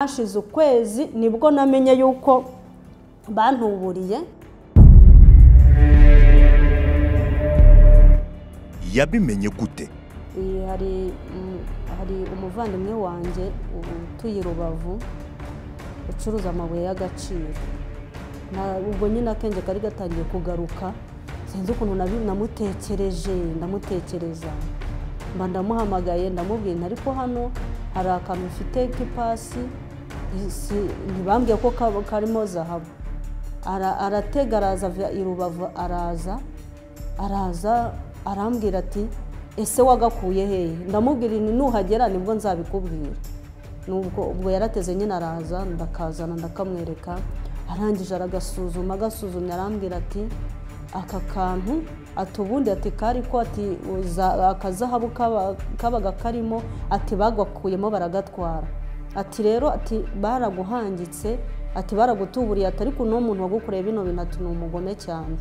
Hashize ukwezi nibwo namenye yuko bantuburiye. Yabimenye gute? Hari umuvandimwe wanjye utuye Rubavu ucuruza amabuye y'agaciro. Ubwo nyine akenge kari gatangiye kugaruka, sinzi ukuntu ndamutekereza. Mba ndamuhamagaye ndamubwira ariko hano hari akantu ufite k'ipasi ntibambwiye ko karimo zahabu. Aratega araza i Rubavu, araza arambwira ati ese wagakuye hehe? Ndamubwira nuhagera nibwo nzabikubwira. Ubwo yarateze nyine araza ndakazana ndakamwereka, arangije agasuzumye arambwira ati aka kantu ati ubundi ati kari ko ati akazahabu kabaga karimo ati bagakuyemo baragatwara. Ati rero ati baraguhangitse, ati baragutuburiye, ati ariko no muntu wagukoreye bino bintu ati ni umugome cyane.